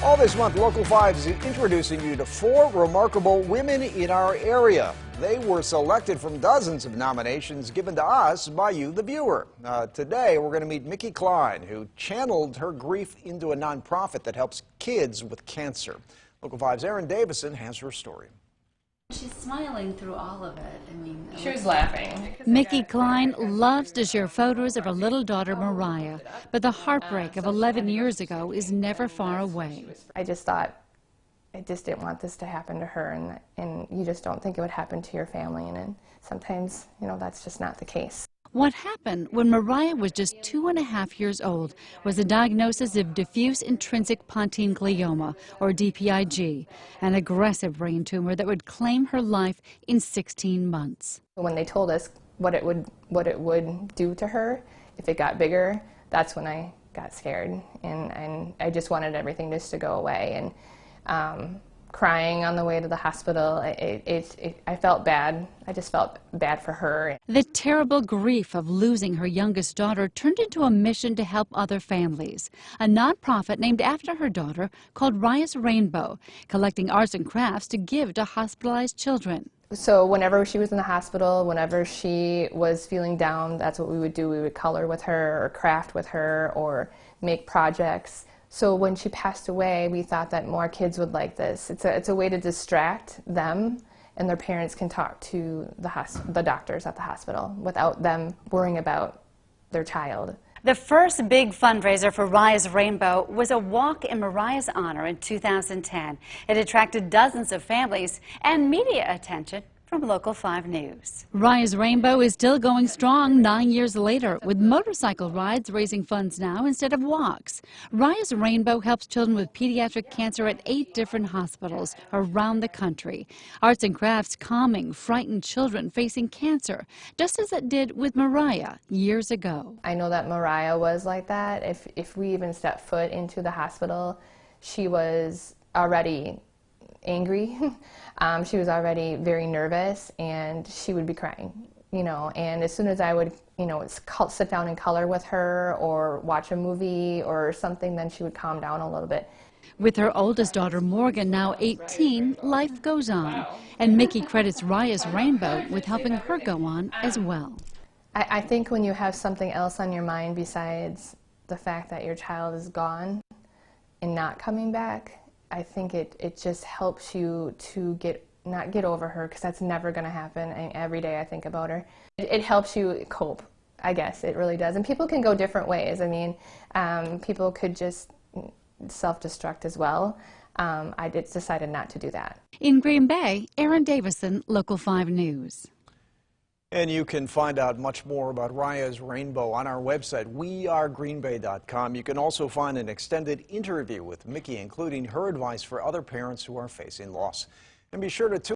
All this month, Local 5 is introducing you to 4 remarkable women in our area. They were selected from dozens of nominations given to us by you, the viewer. Today, we're going to meet Micki Klein, who channeled her grief into a nonprofit that helps kids with cancer. Local 5's Erin Davison has her story. She's smiling through all of it. I mean, she was laughing. Micki Klein loves to share photos of her little daughter Mariah, but the heartbreak of 11 years ago is never far away. I just thought, I just didn't want this to happen to her, and you just don't think it would happen to your family, and sometimes, you know, that's just not the case. What happened when Mariah was just 2.5 years old was a diagnosis of diffuse intrinsic pontine glioma, or DPIG, an aggressive brain tumor that would claim her life in 16 months. When they told us what it would do to her if it got bigger, that's when I got scared, and I just wanted everything just to go away. And crying on the way to the hospital, I felt bad. I just felt bad for her. The terrible grief of losing her youngest daughter turned into a mission to help other families. A nonprofit named after her daughter called Raya's Rainbow, collecting arts and crafts to give to hospitalized children. So whenever she was in the hospital, whenever she was feeling down, that's what we would do. We would color with her or craft with her or make projects. So when she passed away, we thought that more kids would like this. It's a way to distract them, and their parents can talk to the doctors at the hospital without them worrying about their child. the first big fundraiser for Raya's Rainbow was a walk in Mariah's honor in 2010. It attracted dozens of families and media attention from Local 5 News. Raya's Rainbow is still going strong 9 years later, with motorcycle rides raising funds now instead of walks. Raya's Rainbow helps children with pediatric cancer at 8 different hospitals around the country. Arts and crafts calming frightened children facing cancer, just as it did with Mariah years ago. I know that Mariah was like that. If we even stepped foot into the hospital, she was already angry. She was already very nervous, and she would be crying, you know, and as soon as I would, you know, sit down and color with her or watch a movie or something, then she would calm down a little bit. With her oldest daughter Morgan now 18, life goes on, and Micki credits Raya's Rainbow with helping her go on as well. I think when you have something else on your mind besides the fact that your child is gone and not coming back, I think it just helps you to not get over her, because that's never going to happen. And every day I think about her. It helps you cope, I guess. It really does. And people can go different ways. I mean, people could just self-destruct as well. I decided not to do that. In Green Bay, Erin Davison, Local 5 News. And you can find out much more about Raya's Rainbow on our website, wearegreenbay.com. You can also find an extended interview with Micki, including her advice for other parents who are facing loss. And be sure to tune